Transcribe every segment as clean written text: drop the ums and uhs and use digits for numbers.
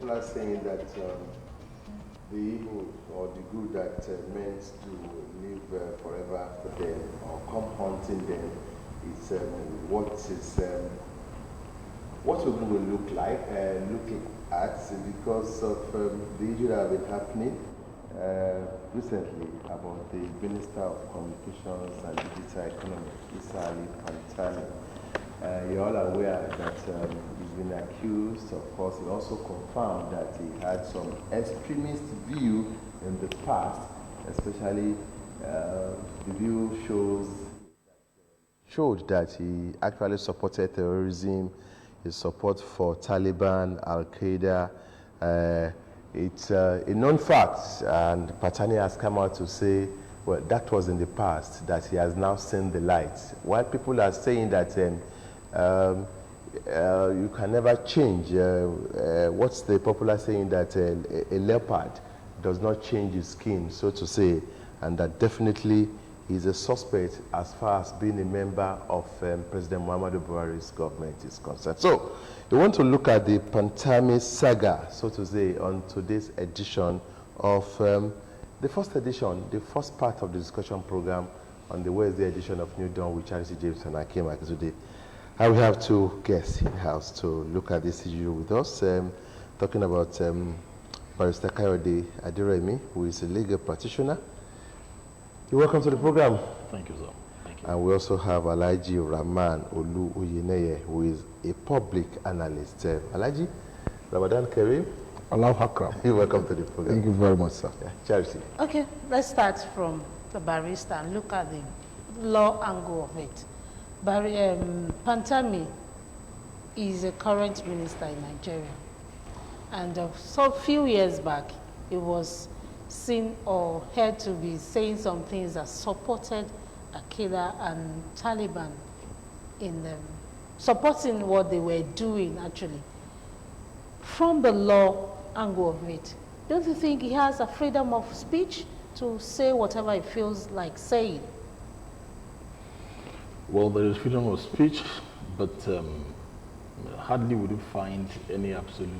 popular saying that the evil or the good that meant to live forever after them or come haunting them is what we will look like, looking at because of the issue that have been happening recently about the Minister of Communications and Digital Economy, Isali Pantami. You're all aware that he's been accused, of course, he also confirmed that he had some extremist view in the past, especially the view showed that he actually supported terrorism, his support for Taliban, Al-Qaeda. It's a known fact, and Pantami has come out to say, well, that was in the past, that he has now seen the light. While people are saying that you can never change, what's the popular saying that a leopard does not change his skin, so to say, and that definitely he's a suspect as far as being a member of President Muhammadu Buhari's government is concerned. So, we want to look at the Pantami saga, so to say, on today's edition of the first edition, the first part of the discussion program on the Wednesday edition of New Dawn with Charity James and Akim Akizode. I will have two guests in-house to look at this issue with us, talking about Barrister Kayode Aderemi, who is a legal practitioner. You're welcome to the program. Thank you, sir. Thank you. And we also have Alhaji Rahman Olu Oyeneye, who is a public analyst. Alhaji, Ramadan Kareem. Allahu Akram. You're welcome to the program. Thank you very much, sir. Yeah, Charity. Okay, let's start from the barrister and look at the law angle of it. Pantami is a current minister in Nigeria. And so few years back, he was seen or heard to be saying some things that supported Al-Qaeda and Taliban in supporting what they were doing, actually. From the law angle of it, don't you think he has a freedom of speech to say whatever he feels like saying? Well, there is freedom of speech, but hardly would you find any absolute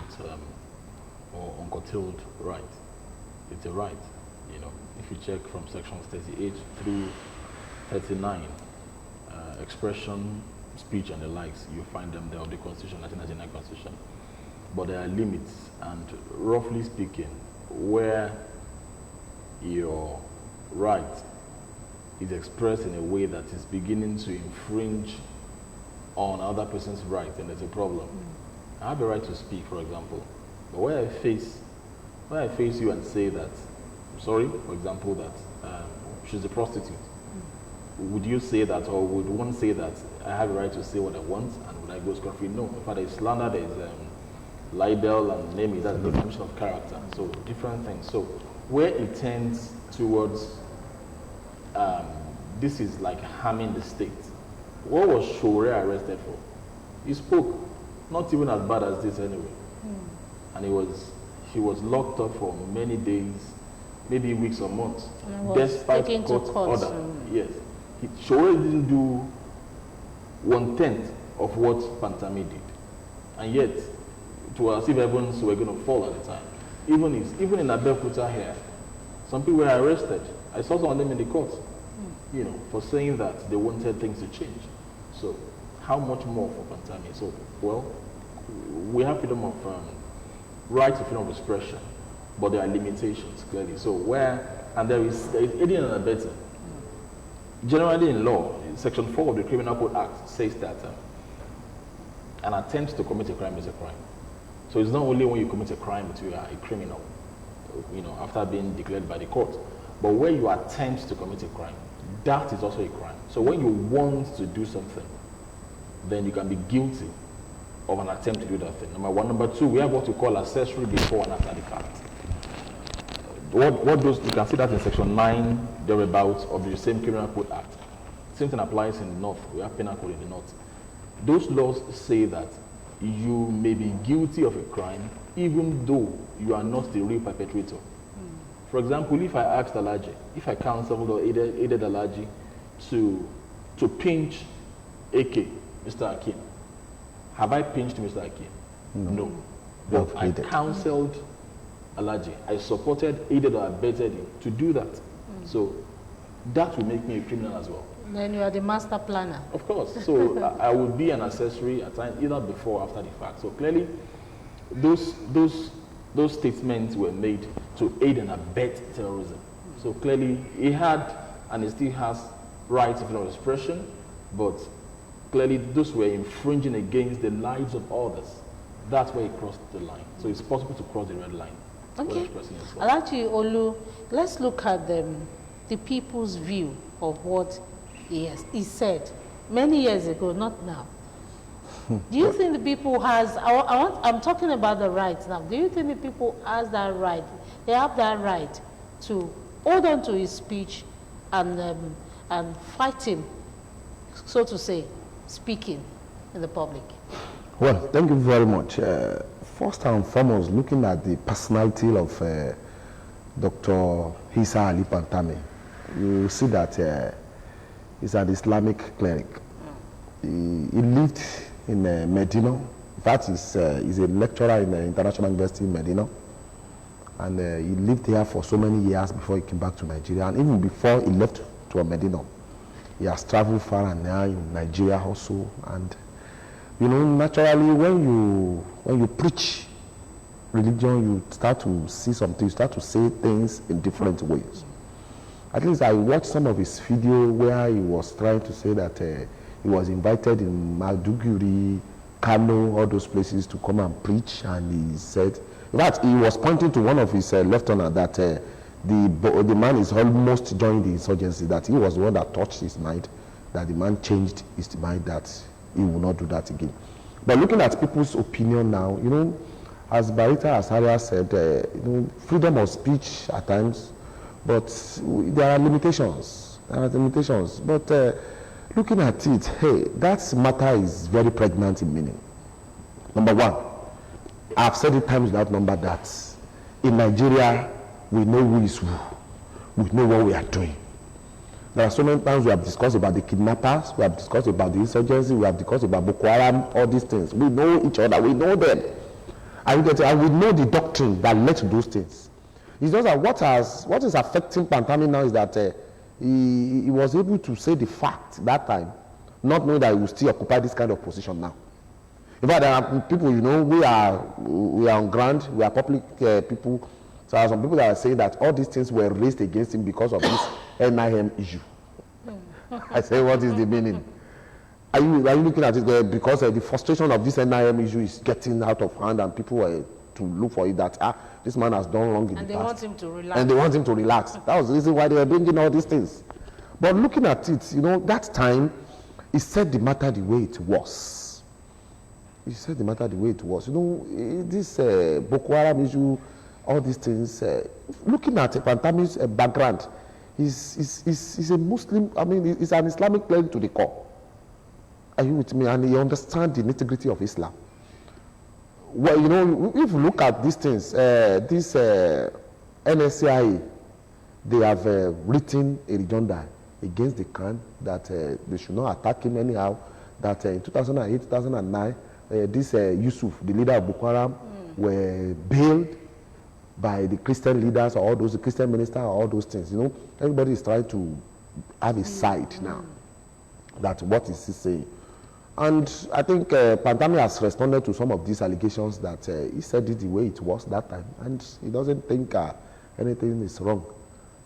or uncurtailed right. It's a right, you know. If you check from sections 38 through 39, expression, speech, and the likes, you find them there of the Constitution, 1999 Constitution. But there are limits, and roughly speaking, where your right is expressed in a way that is beginning to infringe on other person's right, then there's a problem. I have a right to speak, for example, but where I face you and say that, sorry, for example, that she's a prostitute, would you say that, or would one say that I have a right to say what I want, and would I go scot-free? No. In fact, there is slander, there is libel, and name it, that's the definition of character. So different things. So where it tends towards this is like harming the state. What was Shore arrested for? He spoke, not even as bad as this anyway. And he was locked up for many days, maybe weeks or months, despite court order. Yes. Shore didn't do 1/10 of what Pantami did. And yet, it was as if heavens were going to fall at the time. Even in Abeokuta here, some people were arrested. I saw some of them in the court, you know, for saying that they wanted things to change. So, how much more for Pantami? So, well, we have freedom of right to freedom of expression, but there are limitations, clearly. So, there is aiding and abetting. Generally in law, Section 4 of the Criminal Code Act says that an attempt to commit a crime is a crime. So it's not only when you commit a crime that you are a criminal, you know, after being declared by the court, but where you attempt to commit a crime, that is also a crime. So when you want to do something, then you can be guilty of an attempt to do that thing. Number one. Number two, we have what we call accessory before and after the fact. What those, you can see that in Section 9, thereabouts, of the same Criminal Code Act. Same thing applies in the North. We have Penal Code in the North. Those laws say that you may be guilty of a crime even though you are not the real perpetrator. For example, if I asked Alhaji, if I counseled or aided Alhaji to pinch AK, Mr. Akim, have I pinched Mr. Akim? No. But I needed. counseled Alaji. I supported, aided or abetted him to do that. So that will make me a criminal as well. Then you are the master planner. Of course. So I would be an accessory at times, either before or after the fact. So clearly, those statements were made to aid and abet terrorism. So clearly, he had and he still has rights of expression, but clearly those were infringing against the lives of others. That's where he crossed the line. So it's possible to cross the red line. Okay. Alaji Olu, let's look at the people's view of what he said many years ago, not now. Do you think the people I'm talking about the rights now. Do you think the people has that right? They have that right to hold on to his speech and fight him, so to say, speaking in the public? Well, thank you very much. First and foremost, looking at the personality of Dr. Isa Ali Pantami, you see that he's an Islamic cleric. He lived in Medina. In fact, he's a lecturer in the International University in Medina. And he lived here for so many years before he came back to Nigeria. And even before he left to Medina, he has traveled far and near in Nigeria also. And you know, naturally, when you preach religion, you start to see something, you start to say things in different ways. At least I watched some of his video where he was trying to say that he was invited in Maiduguri, Kano, all those places to come and preach, and he said, in fact, he was pointing to one of his lieutenants that the man is almost joined the insurgency, that he was the one that touched his mind, that the man changed his mind, that he will not do that again. But looking at people's opinion now, you know, as Barita Asaria said, you know, freedom of speech at times, but there are limitations. There are limitations. But looking at it, hey, that matter is very pregnant in meaning. Number one, I've said it times without number that in Nigeria, we know who is who. We know what we are doing. There are so many times we have discussed about the kidnappers, we have discussed about the insurgency, we have discussed about Boko Haram, all these things. We know each other, we know them. And we know the doctrine that led to those things. It's just that what is affecting Pantami now is that he was able to say the fact that time, not knowing that he will still occupy this kind of position now. In fact, there are people, you know, we are on ground, we are public people. So there are some people that are saying that all these things were raised against him because of this NIM issue. I say, what is the meaning? Are you looking at it because the frustration of this NIM issue is getting out of hand and people were to look for it that, this man has done wrong in the past. And they want him to relax. And they want him to relax. That was the reason why they were bringing all these things. But looking at it, you know, that time, he said the matter the way it was. He said the matter the way it was. You know, this Boko Haram issue, all these things, looking at Pantami's background, he's a Muslim, I mean, he's an Islamic cleric to the core. Are you with me? And he understands the nitty-gritty of Islam. Well, you know, if you look at these things, this NSCIA, they have written a rejoinder against the Khan that they should not attack him anyhow, that in 2008, 2009, this Yusuf, the leader of Boko Haram, were bailed by the Christian leaders or all those Christian ministers or all those things. You know, everybody is trying to have a side now. That what is he saying? And I think Pantami has responded to some of these allegations that he said it the way it was that time, and he doesn't think anything is wrong.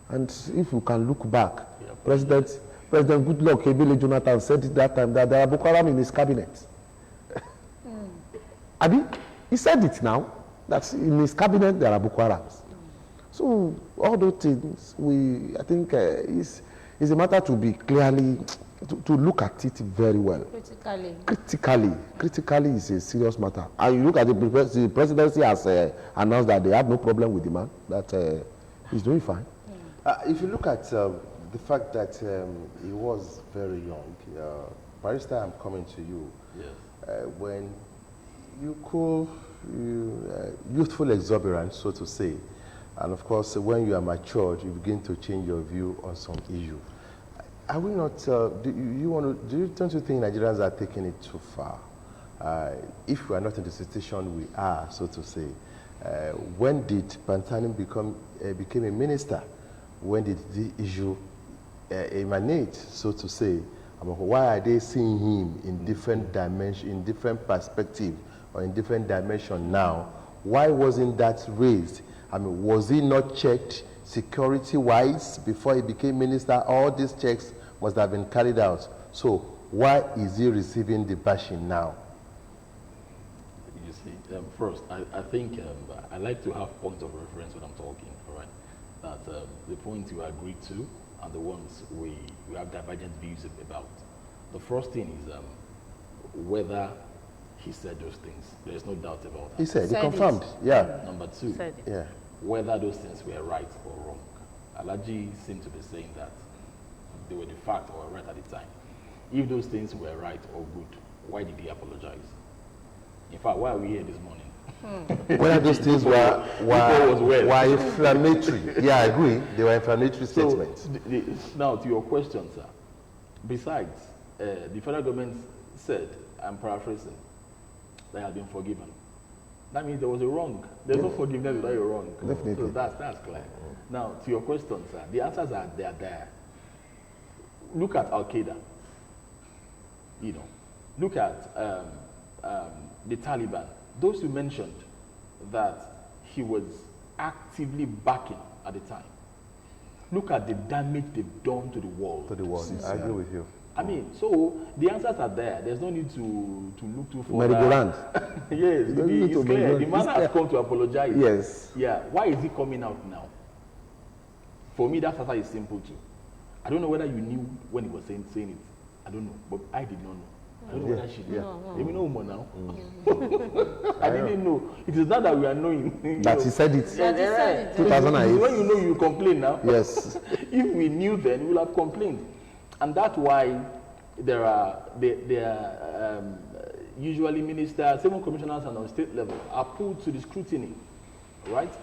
And if you can look back, President Goodluck Ebele Jonathan said it that time that there are Boko Haram in his cabinet. Abi, he said it now, that in his cabinet there are Boko Harams. So all those things, I think is a matter to be clearly, to look at it very well. Critically is a serious matter. And you look at the presidency has announced that they have no problem with the man, that he's doing fine. If you look at the fact that he was very young, Barrister, I'm coming to you. Yes. When you call youthful exuberance, so to say, and of course, when you are matured, you begin to change your view on some issue. Are we not? Don't you think Nigerians are taking it too far? if we are not in the situation we are, so to say, when did Pantami became a minister? When did the issue emanate, so to say? I mean, why are they seeing him in different dimension, in different perspective, or in different dimension now? Why wasn't that raised? I mean, was he not checked security-wise before he became minister? All these checks must have been carried out. So why is he receiving the bashing now? You see, first, I think I like to have points of reference when I'm talking, all right? That the points you agree to and the ones we have divergent views about. The first thing is whether he said those things. There's no doubt about that. He said, he confirmed, yeah. Number two, yeah, whether those things were right or wrong. Alaji seemed to be saying that they were the fact or right at the time. If those things were right or good, why did he apologize? In fact, why are we here this morning? Whether those things were inflammatory. Yeah, I agree. They were inflammatory statements. Now, to your question, sir. Besides, the federal government said, I'm paraphrasing, they had been forgiven. That means there was a wrong. There's no forgiveness without a wrong. Definitely. So that's clear. Now, to your question, sir, the answers are there. Look at Al-Qaeda. You know, look at the Taliban. Those who mentioned that he was actively backing at the time. Look at the damage they've done to the world. To the world, I agree with you. I mean, so the answers are there. There's no need to look too far. Merry-go-round. Yes, it's clear. The man has come to apologize. Yes. Yeah. Why is he coming out now? For me, that answer is simple too. I don't know whether you knew when he was saying it. I don't know, but I did not know. I don't know whether she did. Let me know more now. I didn't know. It is not that we are knowing. That he said it. That he said it. 2008. When you know, you complain now. Yes. If we knew then, we would have complained. And that's why there are usually ministers, even commissioners and on state level are put to the scrutiny, right?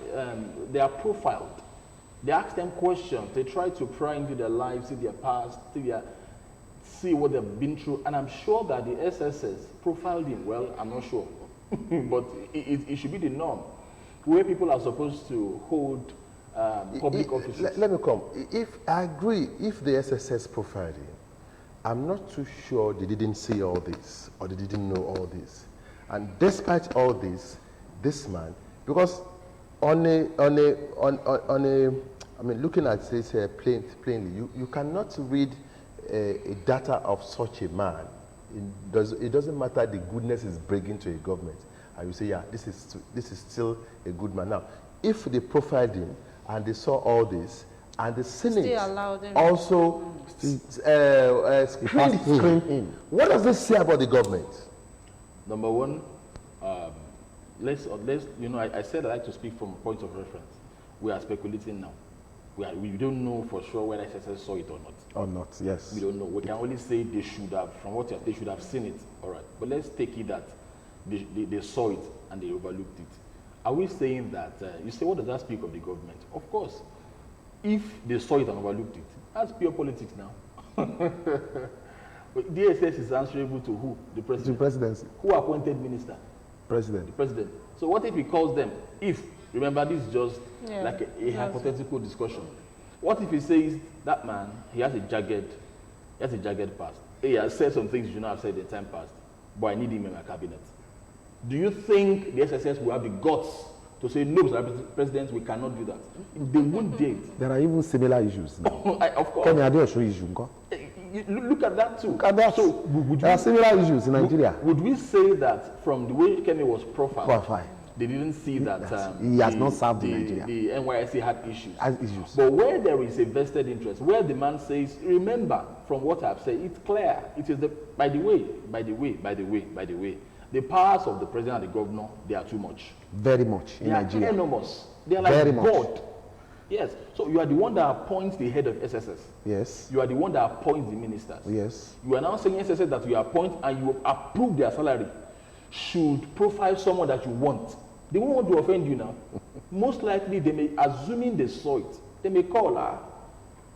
They are profiled. They ask them questions. They try to pry into their lives, see their past, see what they've been through. And I'm sure that the SSS profiled him. Well, I'm not sure. But it should be the norm, where people are supposed to hold public offices. Let me come. If I agree, if the SSS profiled him, I'm not too sure they didn't see all this or they didn't know all this. And despite all this, this man, because I mean, looking at this plainly, you cannot read a data of such a man. It doesn't matter the goodness is bringing to a government. And you say, yeah, this is still a good man. Now, if they profiled him and they saw all this, and the Senate also screened him, what does this say about the government? Number one, let's I said I like to speak from points of reference. We are speculating now. We don't know for sure whether SSS saw it or not. Or not, yes. We don't know. We can only say they should have, they should have seen it. All right. But let's take it that they saw it and they overlooked it. Are we saying that, you say, what does that speak of the government? Of course. If they saw it and overlooked it, that's pure politics now. But DSS is answerable to who? The president. The presidency. Who appointed minister? President. The president. So what if he calls them? Remember, this is just like a hypothetical discussion. What if he says, that man, he has a jagged past. He has said some things you should not have said in time past, but I need him in my cabinet. Do you think the SSS will have the guts to say, no, Mr. President, we cannot do that? They won't dare. There are even similar issues now. Of course. Look at that too. Look at that. So, there are similar issues in Nigeria. Would we say that from the way Kemi was profiled, they didn't see that he has not served in Nigeria. The NYSC had issues. Issues. But where there is a vested interest, where the man says, remember, from what I've said, it's clear. It is by the way, the powers of the president and the governor, they are too much. Very much in Nigeria. They are enormous. They are like God. Yes. So you are the one that appoints the head of SSS. Yes. You are the one that appoints the ministers. Yes. You are now saying SSS that you appoint and you approve their salary should profile someone that you want. They won't want to offend you now. Most likely, they may, assuming they saw it, they may call her,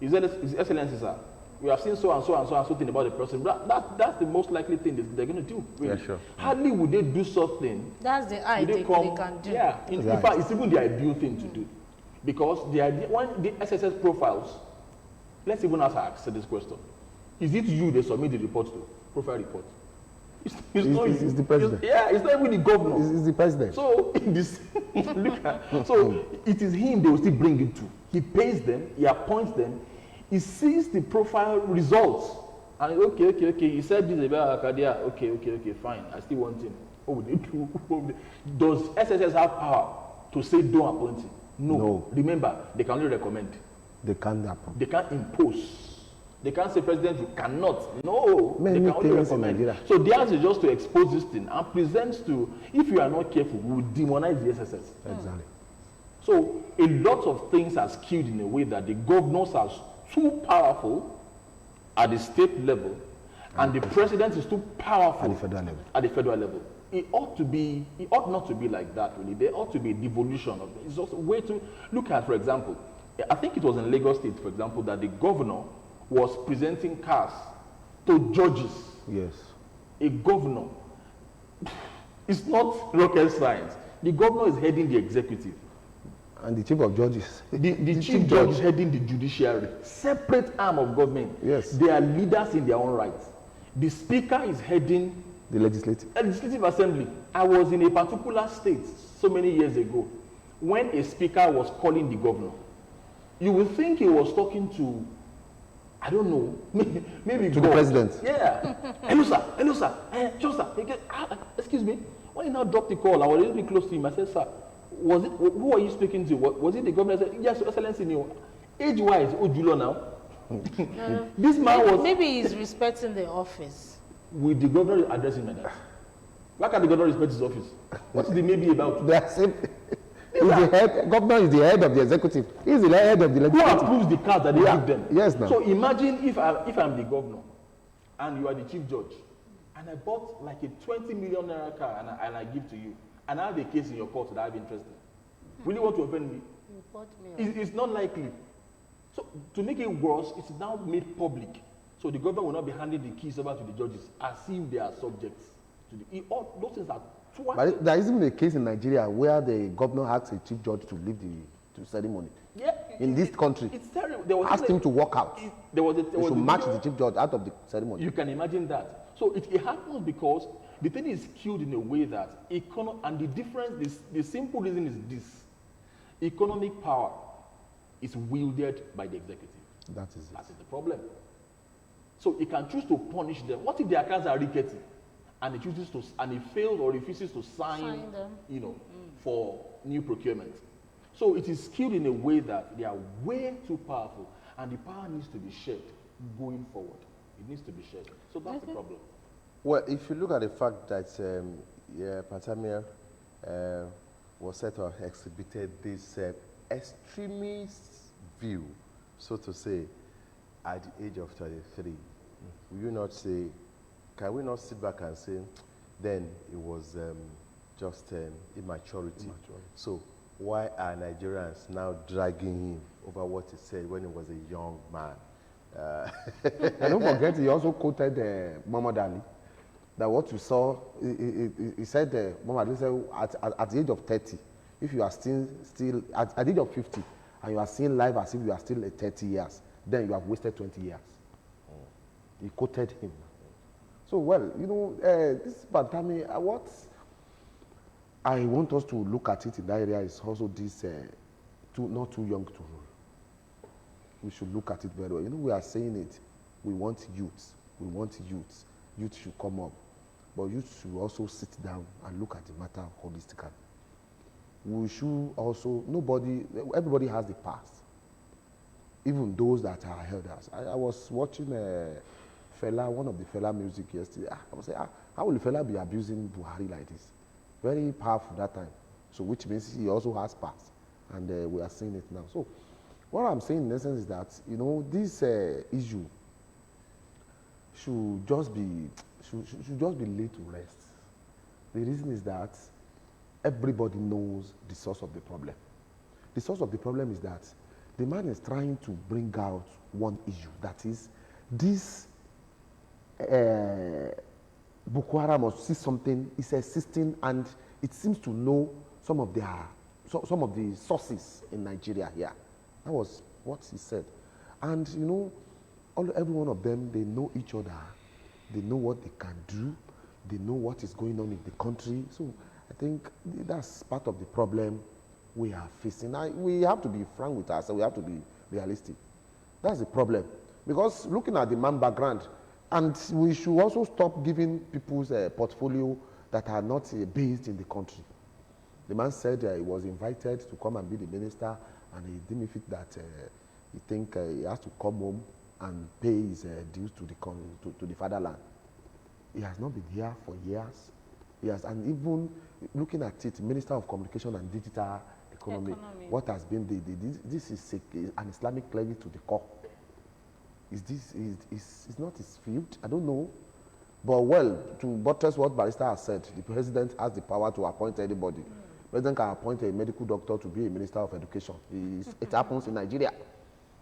His Excellency, sir, we have seen so and so and so and so thing about the person. That's the most likely thing they're going to do. Really. Yeah, sure. Hardly would they do something. That's the eye they can do. Yeah, in fact, it's even the ideal thing to do. Because the idea, when the SSS profiles, let's even ask this question. Is it you they submit the report to? Profile report. It's the president. It's not even the governor. It's the president. So, so it is him they will still bring it to. He pays them, he appoints them, he sees the profile results. And okay, he said this about Arcadia. Okay, fine. I still want him. Oh, they do. Does SSS have power to say don't appoint him? No. Remember, they can only recommend. They can't approve. They can't impose. They can't say, President, you cannot. No, Many they can only things in recommend. Nigeria. So the answer is just to expose this thing and present to, if you are not careful, we will demonize the SSS. Exactly. So a lot of things are skewed in a way that the governors are too powerful at the state level, and the president is too powerful At the federal level. At the federal level. It ought not to be like that, really. There ought to be a devolution of it. It's just a way to look at, for example, I think it was in Lagos State, for example, that the governor was presenting cars to judges. Yes. A governor. It's not rocket science. The governor is heading the executive. And the chief of judges. The chief judge is heading the judiciary. Separate arm of government. Yes. They are leaders in their own right. The speaker is heading The legislative. legislative assembly. I was in a particular state so many years ago when a speaker was calling the governor. You would think he was talking to, I don't know, maybe To God. the president. Yeah. Hello, sir. Sure, sir. Excuse me. When he now dropped the call, I was a little bit close to him. I said, sir, who are you speaking to? Was it the governor? I said, yes, Excellency, age-wise, Ojulo now. This man was... Maybe he's respecting the office. With the governor addressing like that. Why can't the governor respect his office? What is the maybe about? They are same. Governor is the head of the executive. He is the head of the Who legislative. approves the cards that they give them? Yes, now. So imagine if I'm the governor and you are the chief judge and I bought like a 20 million naira car and I give to you and I have a case in your court that I have interest in. Will you want to offend me? It's not likely. So to make it worse, it's now made public. So the government will not be handing the keys over to the judges as if they are subjects to those things are twice. But there isn't a case in Nigeria where the governor asks a chief judge to leave the ceremony. Yeah, In this country, it's terrible. There was ask him to walk out. There was They should match the chief judge out of the ceremony. You can imagine that. So it happens because the thing is skewed in a way that and the difference, the simple reason is this: economic power is wielded by the executive. That is it. That is the problem. So he can choose to punish them. What if their accounts are rickety, and he fails or refuses to sign them, for new procurement? So it is skewed in a way that they are way too powerful, and the power needs to be shared going forward. It needs to be shared. So that's the problem. Well, if you look at the fact that Pantami was said to have exhibited this extremist view, so to say, at the age of 33, will you not say, can we not sit back and say, then it was just immaturity. So why are Nigerians now dragging him over what he said when he was a young man? And don't forget, he also quoted Muhammad Ali. That what you saw, he said, Muhammad Ali said, at the age of 30, if you are still at the age of 50, and you are still alive as if you are still at 30 years, then you have wasted 20 years. He quoted him. So, well, this Pantami, what I want us to look at it in that area is also this, not too young to rule. We should look at it very well. We are saying it. We want youth. We want youth. Youth should come up. But youth should also sit down and look at the matter holistically. We should also, everybody has the past. Even those that are elders. I was watching one of the Fela music yesterday. I was saying, how will Fela be abusing Buhari like this? Very powerful that time. So which means he also has past. And we are seeing it now. So what I'm saying in essence is that, this issue should just be laid to rest. The reason is that everybody knows the source of the problem. The source of the problem is that the man is trying to bring out one issue, that is this Boko Haram or see something is existing, and it seems to know some of the sources in Nigeria here. That was what he said. And you know, every one of them, they know each other. They know what they can do. They know what is going on in the country. So I think that's part of the problem we are facing. Now, we have to be frank with ourselves. We have to be realistic. That's the problem. Because looking at the man background, and we should also stop giving people's portfolio that are not based in the country. The man said he was invited to come and be the minister, and he didn't fit that he think he has to come home and pay his dues to the fatherland. He has not been here for years. He has, and even looking at it, Minister of Communication and Digital Economy. What has been this is an Islamic cleric to the core. Is this is not his field? I don't know. But well, to buttress what Barrister has said, the president has the power to appoint anybody. The president can appoint a medical doctor to be a minister of education. It happens in Nigeria.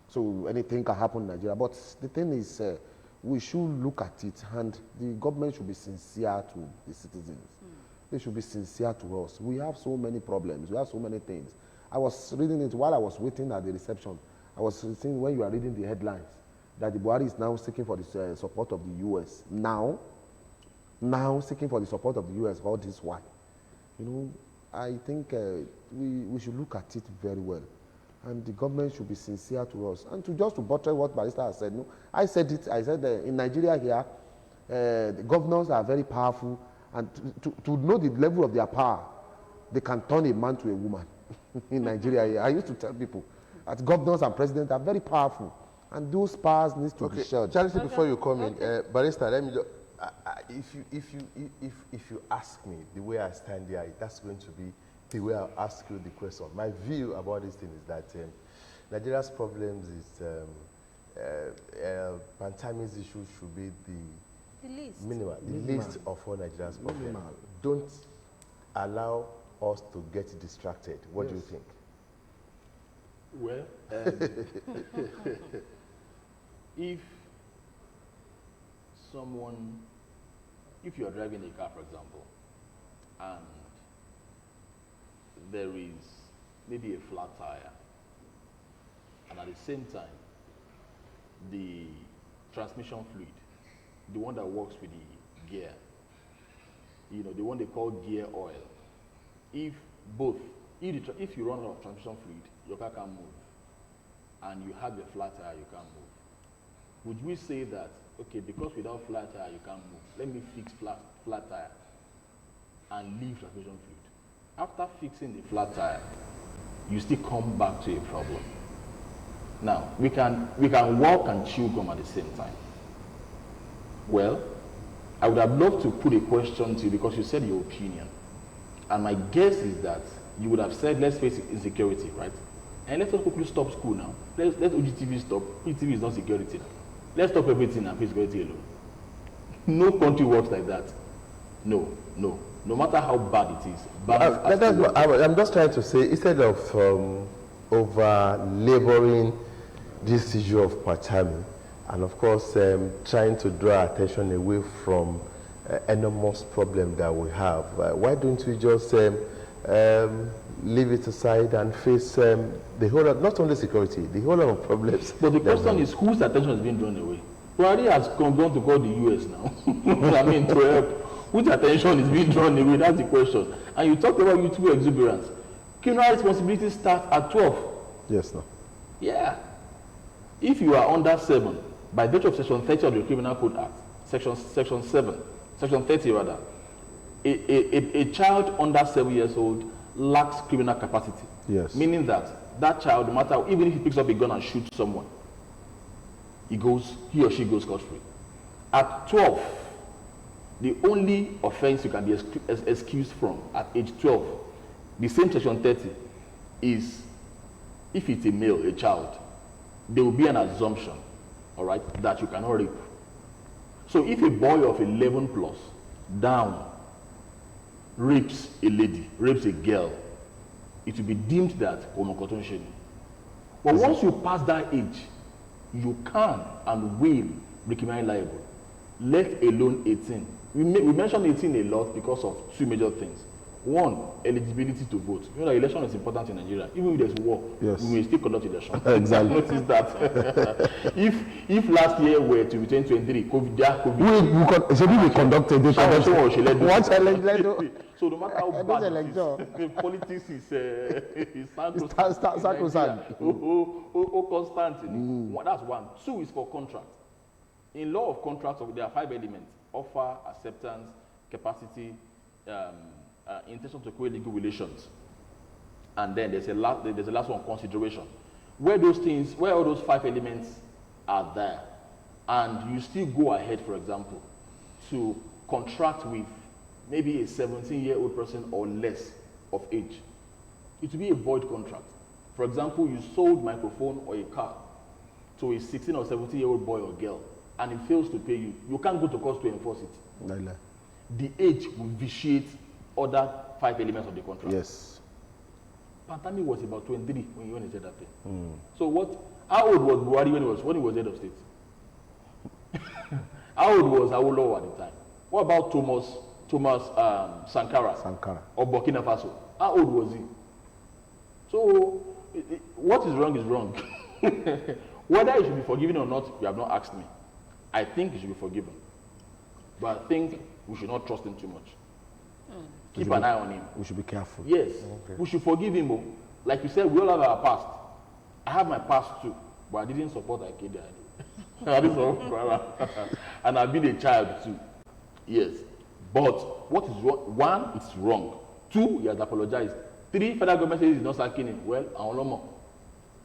So anything can happen in Nigeria. But the thing is, we should look at it, and the government should be sincere to the citizens. They should be sincere to us. We have so many problems. We have so many things. I was reading it while I was waiting at the reception. I was seeing when you are reading the headlines that the Buhari is now seeking for the support of the U.S. Now seeking for the support of the U.S. All this why? You know, I think we should look at it very well. And the government should be sincere to us. And to buttress what Barrister has said, no, I said in Nigeria here, the governors are very powerful, and to know the level of their power, they can turn a man to a woman in Nigeria here. I used to tell people that governors and presidents are very powerful, and those powers need to be shared. Charity, before you come in, Barrister, let me just, if you ask me the way I stand here, that's going to be the way I'll ask you the question. My view about this thing is that Nigeria's problems is Pantami's issue should be the least of all Nigeria's problems. Don't allow us to get distracted. What do you think? Well, if you are driving a car, for example, and there is maybe a flat tire, and at the same time, the transmission fluid, the one that works with the gear, you know, the one they call gear oil, if you run out of transmission fluid, your car can't move, and you have a flat tire, you can't move. Would we say that, okay, because without flat tire you can't move, let me fix flat tire and leave transmission fluid? After fixing the flat tire, you still come back to a problem. Now, we can walk and chew gum at the same time. Well, I would have loved to put a question to you because you said your opinion. And my guess is that you would have said, let's face insecurity, right? And let's just quickly stop school now. Let OGTV stop. OGTV is not security now. Let's stop everything and put security alone. No country works like that. No. No matter how bad it is. I'm just trying to say, instead of over-laboring this issue of Pantami, and of course trying to draw attention away from enormous problem that we have, why don't we just leave it aside and face the whole of, not only security, the whole of problems. But the question is, whose attention is being drawn away? Buhari has gone to call the US now. I mean, to help. Whose attention is being drawn away? That's the question. And you talked about youthful exuberance. Criminal responsibility starts at 12. Yes, no. Yeah. If you are under 7, by virtue of Section 30 of the Criminal Code Act, Section 30 rather, a child under 7 years old lacks criminal capacity. Yes. Meaning that child, no matter, even if he picks up a gun and shoots someone, he or she goes scot-free. At 12, the only offense you can be excused from at age 12, the same Section 30, is if it's a male, a child, there will be an assumption, all right, that you cannot rape. So if a boy of 11 plus down rapes a lady, rapes a girl, it will be deemed that homocotonship. But once you pass that age, you can and will be criminally liable, let alone 18. We mentioned 18 a lot because of two major things. One, eligibility to vote. You know, the election is important in Nigeria. Even if there's war, yes, we may still conduct election. Exactly. Notice that. if last year were to be 2023, we conducted the So no matter how bad it is, politics is sacrosanct. Constantly. That's one. Two is for contract. In law of contracts, there are 5 elements: offer, acceptance, capacity, intention to create legal relations, and then there's a last one, consideration. Where all those 5 elements are there, and you still go ahead, for example, to contract with maybe a 17-year-old person or less of age, it will be a void contract. For example, you sold microphone or a car to a 16 or 17-year-old boy or girl, and he fails to pay you, you can't go to court to enforce it. The age will vitiate other 5 elements of the contract. Yes. Pantami was about 23 when he said that thing. So how old was Buhari when he was head of state? How old was Awolowo at the time? What about Thomas Sankara of Burkina Faso? How old was he? So what is wrong is wrong. Whether he should be forgiven or not, you have not asked me. I think he should be forgiven. But I think we should not trust him too much. Keep an eye on him. We should be careful. Yes. Okay. We should forgive him. Like you said, we all have our past. I have my past too, but I didn't support Akedia. I didn't support and I've been a child too. Yes. But what is wrong? 1, it's wrong. 2, he has apologized. 3, federal government says he's not sacking him. Well, I don't know.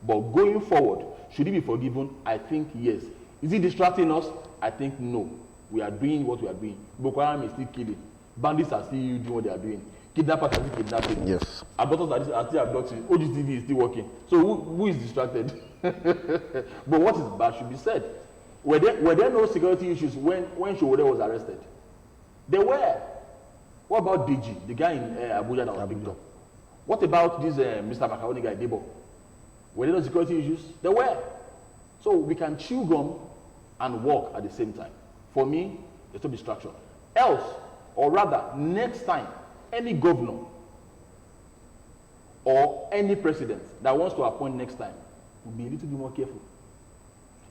But going forward, should he be forgiven? I think yes. Is he distracting us? I think no. We are doing what we are doing. Boko Haram is still killing. Bandits are still doing what they are doing. Kidnappers are still kidnapping. Yes. Abductors are still abducting. OGTV is still working. So who is distracted? But what is bad should be said. Were there no security issues when Showore was arrested? There were. What about DG, the guy in Abuja that was picked up? What about this Mr. Macaroni guy, Debo? Were there no security issues? There were. So we can chew gum and walk at the same time. For me, there's no distraction. Else, or rather, next time, any governor or any president that wants to appoint next time will be a little bit more careful.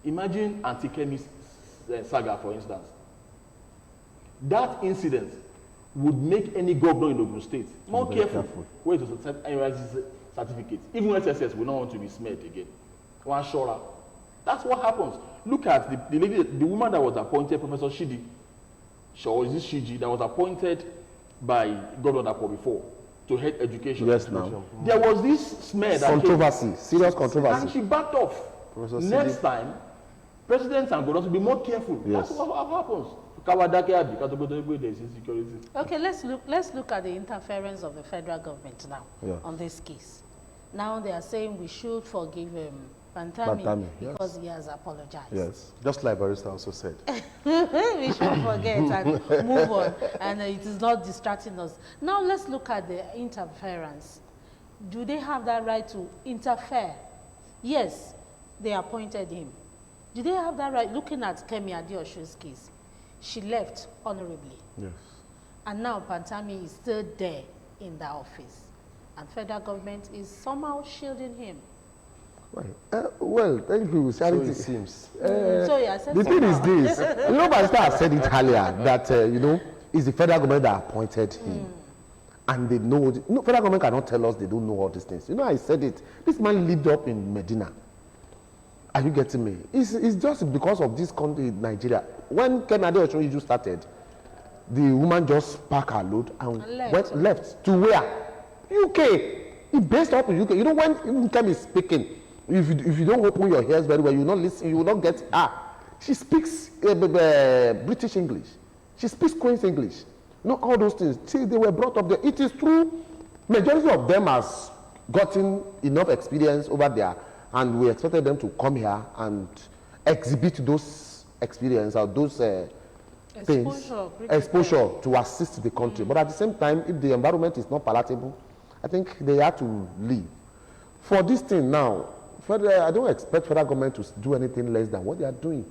Imagine Anti-Chemist saga, for instance. That incident would make any governor in Ogun State more careful where to set NYSC certificate. Even SSS will not want to be smeared again. One surer. That's what happens. Look at the lady, the woman that was appointed, Professor Shidi, or is this Shiji, that was appointed by Governor Dapo before to head education. Yes, now. There was this smear that controversy, serious controversy. And she backed off. Next time, presidents and governors will be more careful. Yes. That's what happens. Okay, let's look at the interference of the federal government now on this case. Now they are saying we should forgive Pantami because he has apologized. Yes, just like Barrister also said. We should forget and move on, and it is not distracting us. Now let's look at the interference. Do they have that right to interfere? Yes, they appointed him. Do they have that right? Looking at Kemi Adeosun's case, she left honorably. Yes. And now Pantami is still there in the office. And federal government is somehow shielding him. Well, thank you. So it seems. The thing is this. Barrister has said it earlier that, it's the federal government that appointed him. And they know. Federal government cannot tell us they don't know all these things. I said it. This man lived up in Medina. Are you getting me? It's just because of this country, Nigeria. When Kemi Adeosun started, the woman just packed her load and left to where? UK. He based up in UK. When Kemi is speaking, if you don't open your ears very well, you will not listen. You will not get. She speaks British English. She speaks Queen's English. All those things. See, they were brought up there. It is true. Majority of them has gotten enough experience over there. And we expected them to come here and exhibit those experience or those exposure to assist the country. But at the same time, if the environment is not palatable, I think they have to leave. For this thing now, I don't expect federal government to do anything less than what they are doing.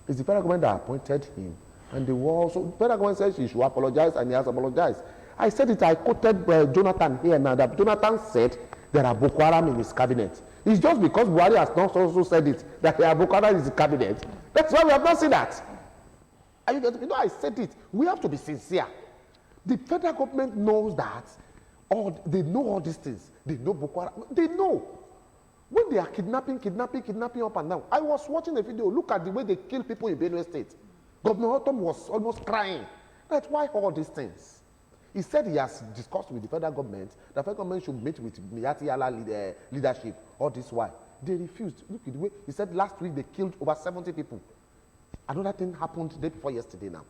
It's the federal government that appointed him. And the war, so the federal government says he should apologize, and he has apologized. I said it, I quoted Jonathan here now, that Jonathan said there are Boko Haram in his cabinet. It's just because Buhari has not also said it, that there are Boko Haram in his cabinet. That's why we have not seen that. And you know, I said it, we have to be sincere. The federal government knows that, or they know all these things. They know Boko Haram, they know. When they are kidnapping up and down. I was watching a video, look at the way they kill people in Benue State. Governor Otom was almost crying. That's why all these things. He said he has discussed with the federal government, the federal government should meet with Miyati Allah leadership. All this why. They refused. Look at the way, he said last week they killed over 70 people. Another thing happened the day before yesterday now.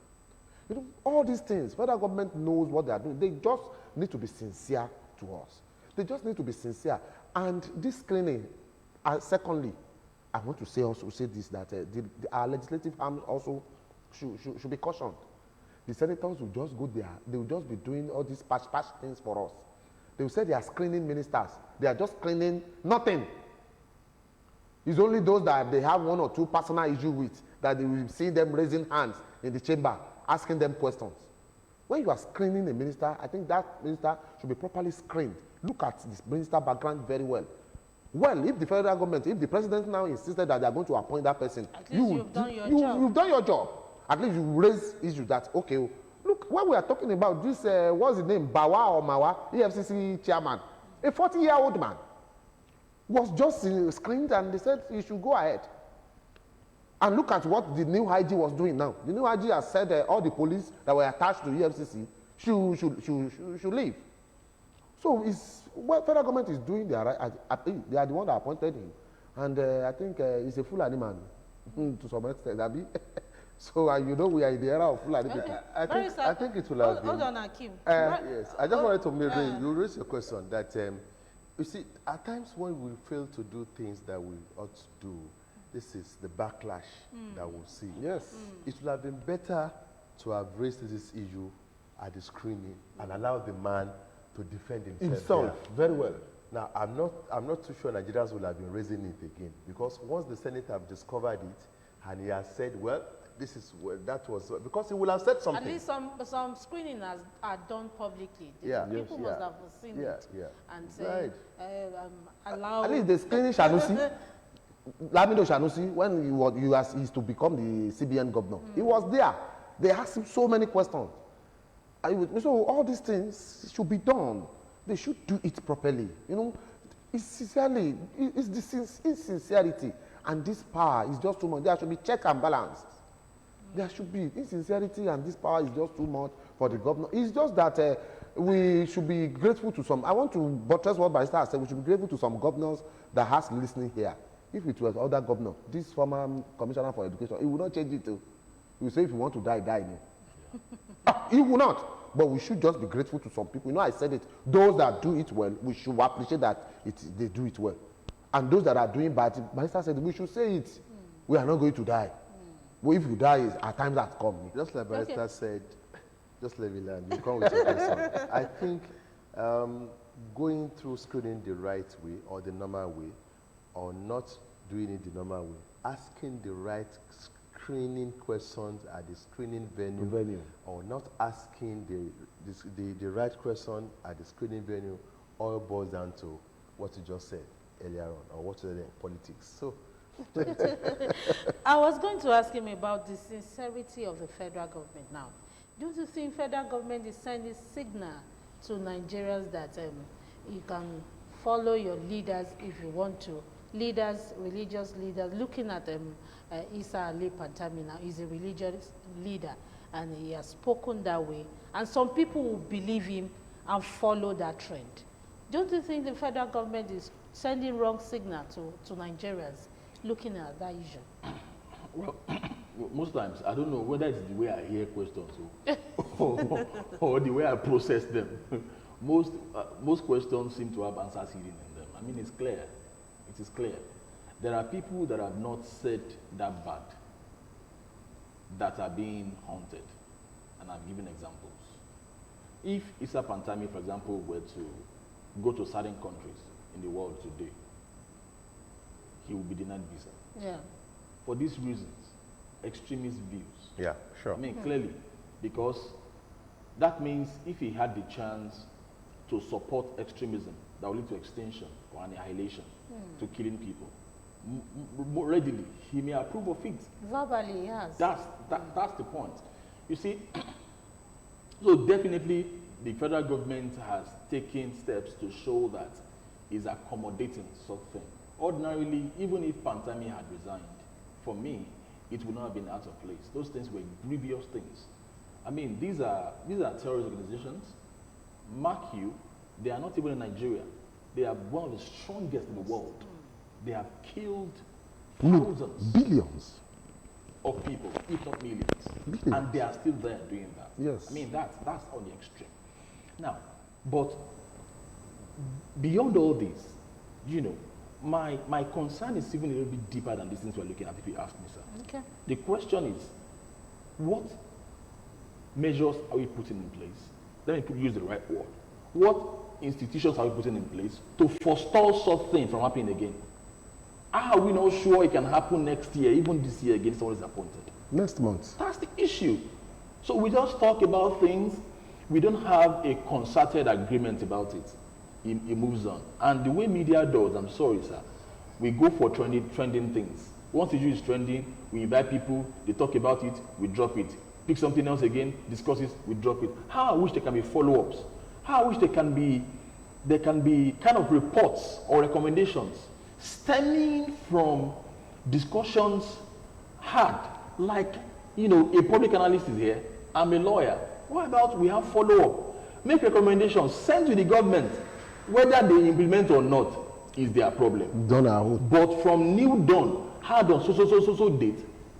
You know, all these things, federal government knows what they are doing. They just need to be sincere to us. They just need to be sincere. And this screening, secondly, I want to say this, that our legislative arm also should be cautioned. The senators will just go there, they will just be doing all these patch things for us. They will say they are screening ministers. They are just screening nothing. It's only those that they have one or two personal issues with that they will see them raising hands in the chamber, asking them questions. When you are screening a minister, I think that minister should be properly screened. Look at this minister background very well. Well, if the federal government, if the president now insisted that they are going to appoint that person, you've done your job. At least you raise issues that, okay, look, when we are talking about this, what's his name, Bawa or Mawa, EFCC chairman, a 40-year-old man, was just screened and they said he should go ahead. And look at what the new IG was doing now. The new IG has said all the police that were attached to EFCC should leave. So it's what federal government is doing, they are the one that appointed him. And I think he's a Fulani man to some extent. So you know we are in the era of Fulani. Okay. I think it will have been. Hold on, Akim. Yes, I just wanted to you raise your question that you see, at times when we fail to do things that we ought to do, this is the backlash that we'll see. Yes. It would have been better to have raised this issue at the screening and allow the man to defend himself. Very well. Now, I'm not too sure Nigerians will have been raising it again, because once the Senate have discovered it and he has said, well, this is that was because he will have said something. At least some screening are done publicly. People must have seen it and say, allow. At least the screening Shanusi, Lamido Shanusi, when he is to become the CBN governor, he was there. They asked him so many questions. So all these things should be done. They should do it properly. You know, it's the insincerity, and this power is just too much. There should be check and balance. There should be insincerity, and this power is just too much for the governor. It's just that we should be grateful to some. I want to buttress what Barrister has said. We should be grateful to some governors that has listening here. If it was other governor, this former commissioner for education, he will not change it. He will say, if you want to die, die. No. He will not. But we should just be grateful to some people. You know, I said it. Those that do it well, we should appreciate that they do it well. And those that are doing bad, Barrister said, we should say it. We are not going to die. Well, if you die, our time has come. Just like Barrister said, just let me learn. You come with your question. I think going through screening the right way or the normal way, or not doing it the normal way, asking the right screening questions at the screening venue, or not asking the right question at the screening venue, all boils down to what you just said earlier on, or what you said in politics. So. I was going to ask him about the sincerity of the federal government now. Don't you think federal government is sending signal to Nigerians that you can follow your leaders if you want to? Leaders, religious leaders, looking at Isa Ali Pantami now, he's a religious leader and he has spoken that way. And some people will believe him and follow that trend. Don't you think the federal government is sending wrong signal to Nigerians looking at that issue? Well, most times, I don't know whether it's the way I hear questions or the way I process them. Most questions seem to have answers hidden in them. I mean, it's clear. It is clear. There are people that have not said that bad that are being haunted. And I'm giving examples. If Isa Pantami, for example, were to go to certain countries in the world today, he will be denied visa. Yeah. For these reasons. extremist views. Yeah, sure. I mean, clearly, because that means if he had the chance to support extremism that will lead to extinction or annihilation, to killing people, more readily, he may approve of it. Verbally, yes. That's the point. You see, so definitely the federal government has taken steps to show that it's accommodating such thing. Ordinarily, even if Pantami had resigned, for me, it would not have been out of place. Those things were grievous things. I mean, these are terrorist organizations. Mark you, they are not even in Nigeria. They are one of the strongest in the world. They have killed thousands, billions of people, if not millions. And they are still there doing that. Yes. I mean, that's on the extreme. Now, but beyond all this, you know, my concern is even a little bit deeper than these things we're looking at, if you ask me, sir. Okay. The question is, what measures are we putting in place? Let me use the right word. What institutions are we putting in place to forestall such things from happening again? How are we not sure it can happen next year, even this year again, someone is appointed? next month. That's the issue. So we just talk about things, we don't have a concerted agreement about it. It moves on. And the way media does, I'm sorry, sir, we go for trending things. Once the issue is trending, we invite people, they talk about it, we drop it. Pick something else again, discuss it, we drop it. How I wish there can be follow-ups. How I wish there can be kind of reports or recommendations stemming from discussions had, like, you know, a public analyst is here, I'm a lawyer. What about we have follow-up? Make recommendations, send to the government. Whether they implement or not is their problem. Done our own. But from new dawn, hard on so date,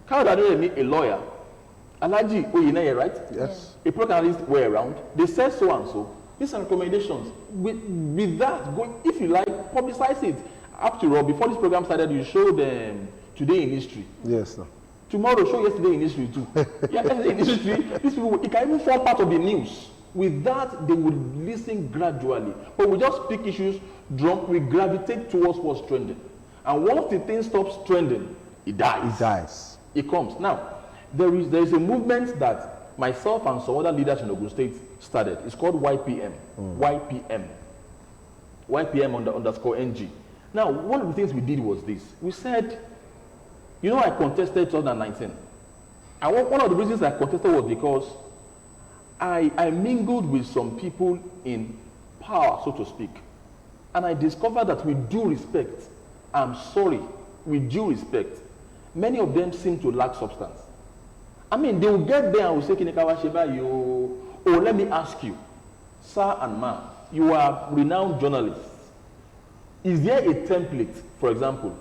Carol Adeyemi, a lawyer, Alhaji Oyineye, right? Yes. A public analyst were around. They said so and so. These are recommendations. With that, if you like, publicize it. After all, before this program started, you showed them today in history. Yes, sir. Tomorrow, show yesterday in history too. Yeah, yesterday in history, these people, it can even form part of the news. With that, they would listen gradually. But we just pick issues, we gravitate towards what's trending. And once the thing stops trending, it dies. It dies. It comes. Now, there is a movement that myself and some other leaders in Ogun State started. It's called YPM. YPM underscore NG. Now, one of the things we did was this. We said, you know, I contested 2019. And one of the reasons I contested was because I mingled with some people in power, so to speak. And I discovered that with due respect, I'm sorry, with due respect, many of them seem to lack substance. I mean, they will get there and will say, Kinekawa Sheba, oh, let me ask you, sir and ma'am, you are renowned journalists. Is there a template, for example,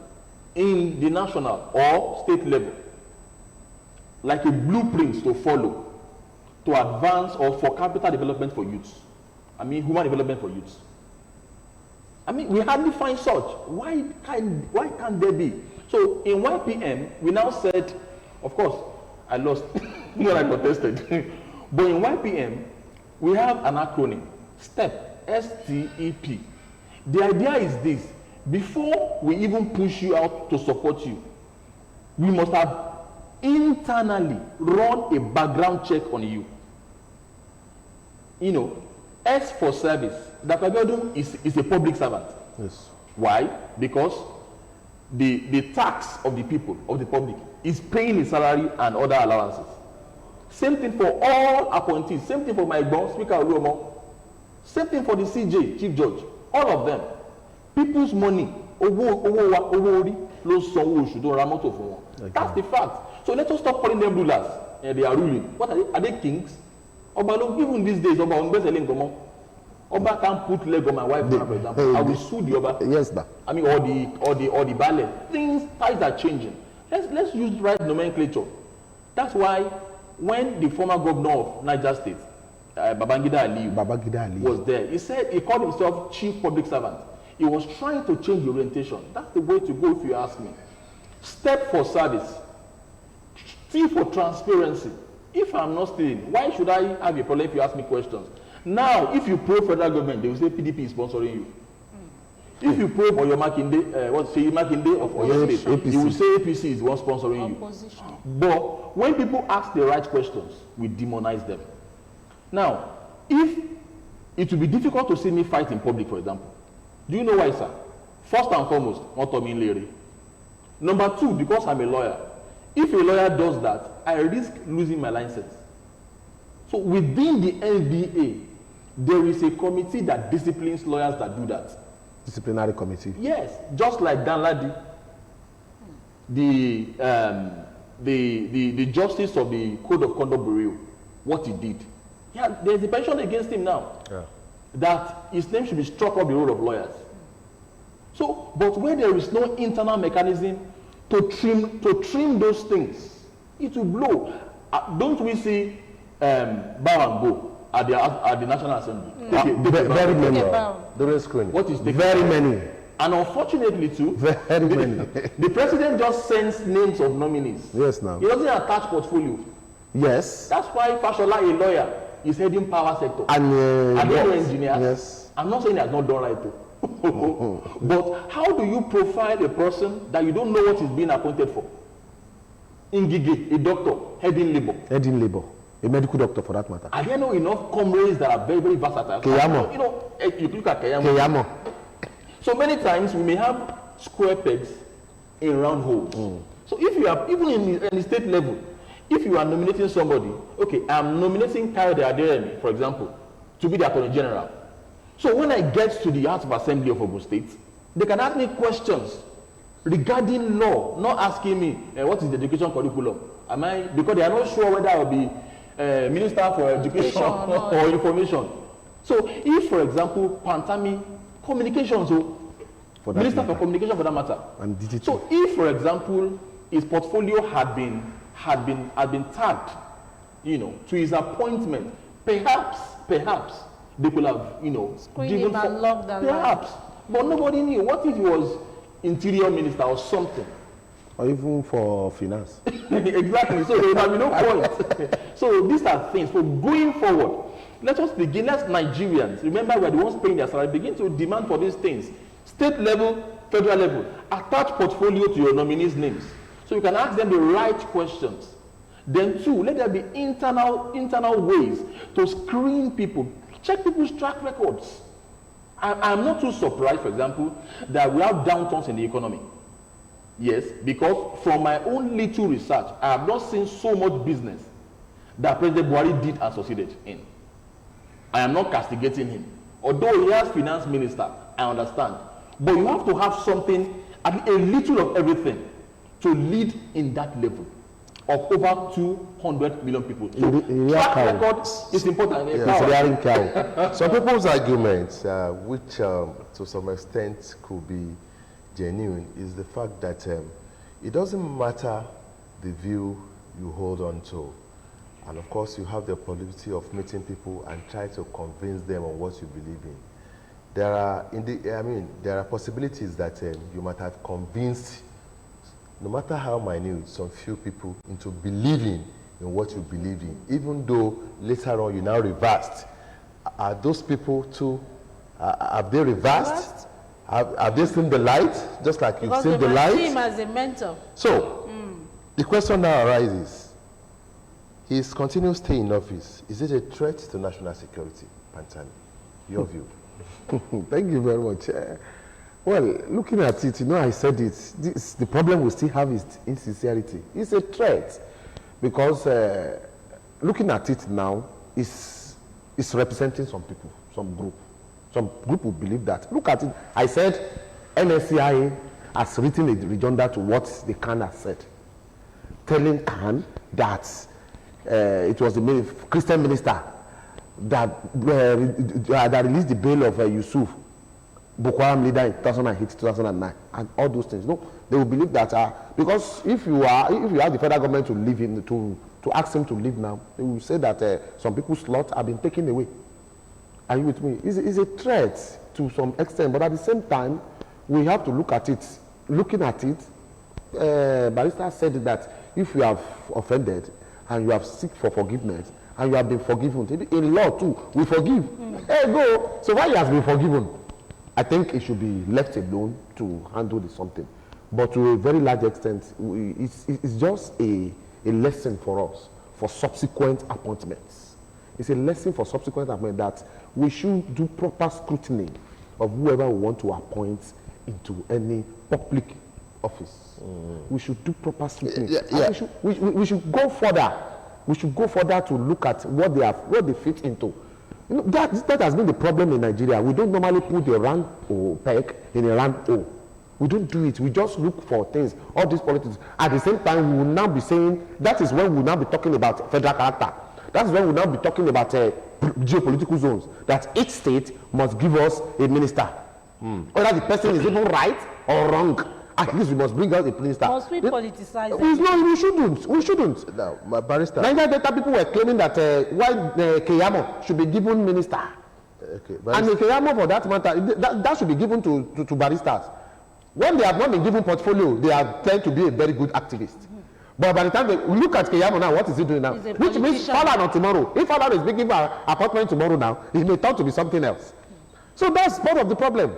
in the national or state level, like a blueprint to follow, to advance or for capital development for youths? I mean, human development for youths. I mean, we hardly find such. Why can't there be? So in YPM, we now said, of course, I lost when I contested. But in YPM, we have an acronym, STEP, S-T-E-P. The idea is this: before we even push you out to support you, we must have internally run a background check on you. You know, S for service. Dr. Abiodun is a public servant. Yes. Why? Because the tax of the people, of the public, is paying his salary and other allowances. Same thing for all appointees. Same thing for my boss, Speaker Oluomo. Same thing for the CJ, Chief Judge. All of them. People's money. That's the fact. So let us stop calling them rulers. They are ruling. What are they? Are they kings? Even these days, Oba can't put leg on my wife, for example. I will sue the Oba. Yes, sir. I mean, or the ballet. Times are changing. Let's use the right nomenclature. That's why when the former governor of Niger State, Babangida Ali, was there, he said he called himself chief public servant. He was trying to change the orientation. That's the way to go, if you ask me. Step for service. T for transparency. If I'm not stealing, why should I have a problem if you ask me questions? Now, if you pro federal government, they will say PDP is sponsoring you. If you probe Oyo Makinde, Makinde of Oyo State, you will say APC is the one sponsoring Opposition. you. But when people ask the right questions, we demonize them. Now, if it will be difficult to see me fight in public, for example, do you know why, sir? First and foremost, not Tommy Leary. Number two, because I'm a lawyer. If a lawyer does that, I risk losing my license. So within the NBA, there is a committee that disciplines lawyers that do that. Disciplinary committee. Yes, just like Dan Ladi, the justice of the Code of Conduct Bureau, what he did. Yeah, there's a petition against him now. Yeah. That his name should be struck off the roll of lawyers. So, but where there is no internal mechanism to trim those things, it will blow. Don't we see bow and go at the National Assembly? Very many. During screening. What is taking Very many. And unfortunately too, Very many. the president just sends names of nominees. Yes, now. He doesn't attach portfolio. Yes. That's why Fashola, a lawyer, is heading power sector. And no engineers. Yes. I'm not saying he has not done right too. But how do you profile a person that you don't know what he's being appointed for? Ngige, a doctor, heading labor. Heading labor. A medical doctor for that matter. Are there not enough comrades that are very, very versatile? Keyamo. You know, you look at Keyamo. Keyamo. So many times we may have square pegs in round holes. So if you are, even in the state level, if you are nominating somebody, okay, I'm nominating Kayode Aderemi, for example, to be the Attorney General. So when I get to the House of Assembly of Ogun State, they can ask me questions regarding law, not asking me what is the education curriculum. Because they are not sure whether I will be Minister for Education or Information. So if, for example, Pantami Communications, Minister for Communication for that matter. And digital. So if, for example, his portfolio had been tagged, you know, to his appointment, perhaps they could have, you know, Screen him and lock that perhaps. But nobody knew. What if he was Interior Minister or something? Or even for finance. Exactly. So there would have been no point. So these are things. So going forward, let us begin as Nigerians. Remember, we are the ones paying their salary. Begin to demand for these things. State level, federal level. Attach portfolio to your nominees' names. So you can ask them the right questions. Then two, let there be internal ways to screen people. Check people's track records. I'm not too surprised, for example, that we have downturns in the economy. Yes, because from my own little research, I have not seen so much business that President Buhari did and succeeded in. I am not castigating him. Although he has finance minister, I understand. But you have to have something, a little of everything, to lead in that level of over 200 million people. So track record is important. Yeah. Some people's arguments, which to some extent could be genuine, is the fact that it doesn't matter the view you hold on to. And of course, you have the possibility of meeting people and try to convince them on what you believe in. There are possibilities that you might have convinced, no matter how minute, some few people into believing in what you believe in, even though later on you now reversed. Are those people too, have they reversed? Have they seen the light, just like you've seen the light? Because they see him as a mentor. So, the question now arises, his continued stay in office, is it a threat to national security, Pantami? Your view? Thank you very much. Well, looking at it, you know, I said it, the problem we still have is insincerity. It's a threat because looking at it now, it's representing some people, some group. Some group will believe that. Look at it. I said NSCIA has written a rejoinder to what the Khan has said, telling Khan that it was the Christian minister that released the bail of Yusuf, Boko Haram leader in 2008, 2009, and all those things. No, they will believe that because if you ask the federal government to leave him, to ask him to leave now, they will say that some people's slots have been taken away. Are you with me? It's a threat to some extent, but at the same time, we have to look at it. Looking at it, Barrister said that if you have offended and you have seek for forgiveness and you have been forgiven, in law too, we forgive. Hey, go. So why he has been forgiven? I think it should be left alone to handle the something. But to a very large extent, it's just a lesson for us for subsequent appointments. It's a lesson for subsequent appointments that we should do proper scrutiny of whoever we want to appoint into any public office. We should do proper scrutiny. We should go further. We should go further to look at what they fit into. You know, that has been the problem in Nigeria. We don't normally put a round peg in a round hole. We don't do it. We just look for things, all these politics. At the same time, we will now be saying, that is when we will now be talking about federal character. That is when we will now be talking about geopolitical zones, that each state must give us a minister. Whether the person is even right or wrong, at least we must bring out a minister. Must we politicize it? No, we shouldn't. We shouldn't. Now, my barrister. Nigeria Delta people were claiming that Keyamo should be given minister. Okay, And Keyamo, for that matter, that should be given to baristas. When they have not been given portfolio, they are tend to be a very good activist. But by the time we look at Keyamo now, what is he doing now? Which means Falana tomorrow. If Falana is given an appointment tomorrow now, it may turn to be something else. So that's part of the problem.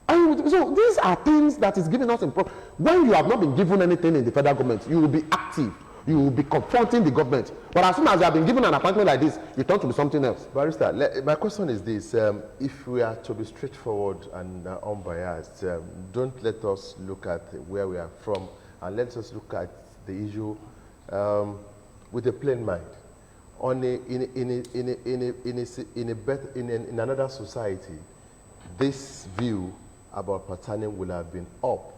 And so these are things that is giving us a problem. When you have not been given anything in the federal government, you will be active. You will be confronting the government. But as soon as you have been given an appointment like this, you turn to be something else. Barrister, my question is this. If we are to be straightforward and unbiased, don't let us look at where we are from, and let us look at the issue with a plain mind. In another society, this view about Pantami would have been up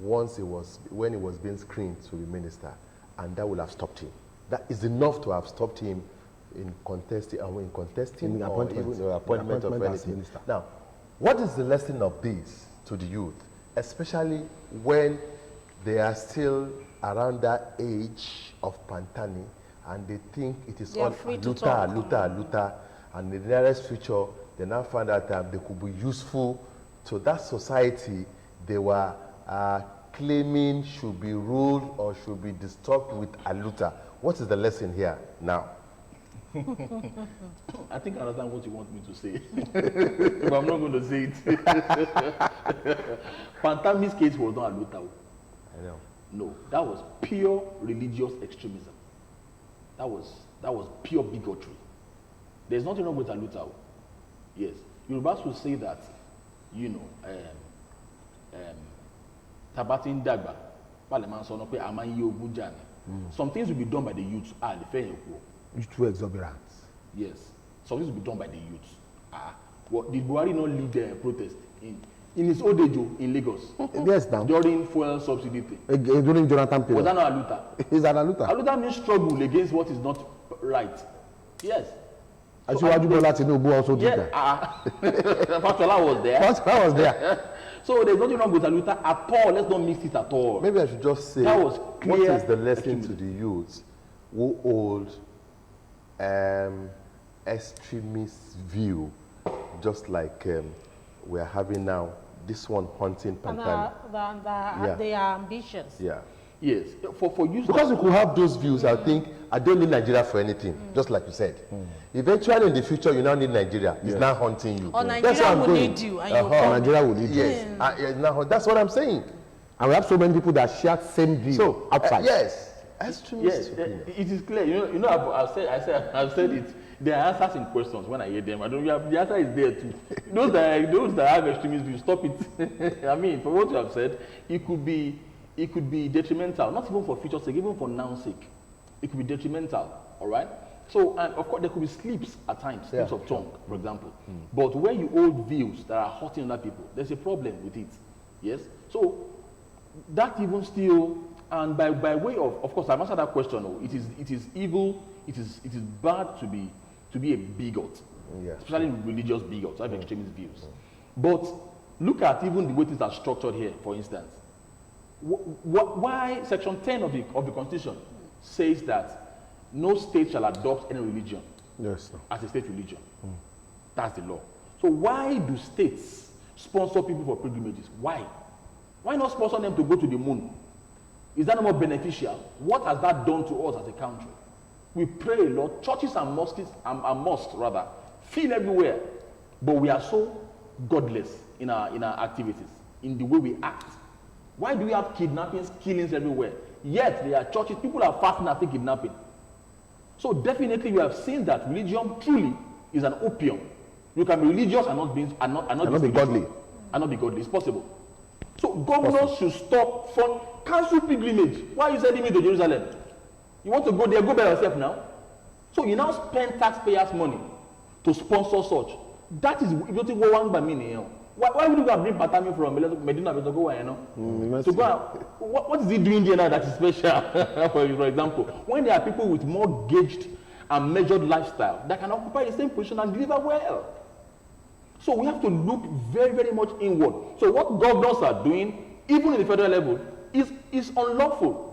when he was being screened to be minister, and that would have stopped him. That is enough to have stopped him in contesting or even appointment of anything. Now, what is the lesson of this to the youth, especially when they are still around that age of Pantami and they think it is all Luta, and in the nearest future they now find out that they could be useful to that society they were claiming should be ruled or should be disturbed with Aluta. What is the lesson here now? I think I understand what you want me to say, but I'm not going to say it. Pantami's case was not Aluta. I know. No, that was pure religious extremism. That was pure bigotry. There's nothing wrong with Aluta. Yes, Yorubas will say that, you know, Tabatin Dagba, some things will be done by the youth. It's too exorbitant. Yes, some things will be done by the youth. What did Buhari not lead the protest in his old age in Lagos? Yes, now. During fuel subsidy thing. During Jonathan period. Was that not Aluta? Is that Aluta? Aluta means struggle against what is not right. Yes. As you also did that. Fatola was there. Fatola was there. So there's nothing wrong with Aluta at all. Let's not mix it at all. Maybe I should just say, that was clear. What is the lesson to the youths who hold extremist view, just like we are having now, this one hunting Pantami? They are ambitious. Yeah. Yes. For you. Because you could have those views, I think, I don't need Nigeria for anything, just like you said. Eventually in the future, you now need Nigeria. It's now hunting you. Or Nigeria will need you. And Nigeria will need you. Yes. Now, that's what I'm saying. And we have so many people that share same view outside. Yes. Extremist. Yes. It is clear. You know, I've said it. There are answers in questions when I hear them. The answer is there too. Those that have extremist views, stop it. I mean, for what you have said, it could be detrimental, not even for future sake, even for now sake. It could be detrimental, all right? So, and of course, there could be slips at times, slips of tongue, for example. But when you hold views that are hurting other people, there's a problem with it, yes? So, that even still, and by way of course, I've answered that question. It is evil, it is bad to be a bigot, especially religious bigots, to have extremist views. But look at even the way things are structured here, for instance. Why Section 10 of the Constitution says that no state shall adopt any religion as a state religion. That's the law. So why do states sponsor people for pilgrimages? Why? Why not sponsor them to go to the moon? Is that not more beneficial? What has that done to us as a country? We pray a lot. Churches and mosques fill everywhere. But we are so godless in our activities, in the way we act. Why do we have kidnappings, killings everywhere? Yet there are churches, people are fasting after kidnapping. So definitely we have seen that religion truly is an opium. You can be religious and not be godly. And not be godly. It's possible. So governors should stop from cancel pilgrimage. Why are you sending me to Jerusalem? You want to go there, go by yourself now. So you now spend taxpayers' money to sponsor such. That is if you think one by me. Why would you go and bring Pantami from Medina to go? To go what is he doing there now that is special? For example, when there are people with more gauged and measured lifestyle that can occupy the same position and deliver well. So we have to look very, very much inward. So what governors are doing, even in the federal level, is unlawful.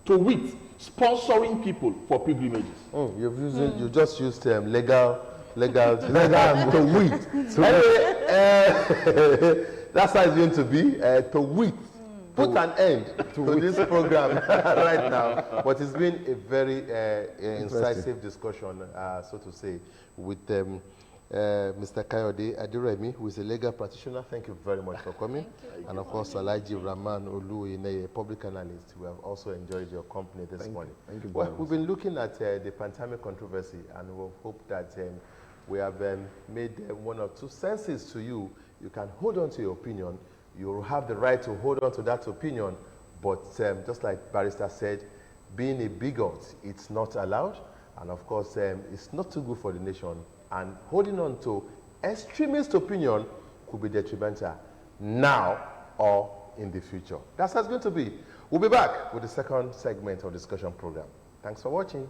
To wit, sponsoring people for pilgrimages. You just used legal to wit. Anyway, that's how it's going to be. To wit. Put an end to this program right now. But it's been a very incisive discussion, so to say, with Mr. Kayode Adiremi, who is a legal practitioner. Thank you very much for coming. And of course, Alaji Rahman Oluine, a public analyst. We have also enjoyed your company this morning. Thank you. Well, we've been looking at the Pantami controversy, and we hope that we have made one or two senses to you. You can hold on to your opinion. You have the right to hold on to that opinion. But just like Barrister said, being a bigot, it's not allowed. And of course, it's not too good for the nation. And holding on to extremist opinion could be detrimental now or in the future. That's how it's going to be. We'll be back with the second segment of the discussion program. Thanks for watching.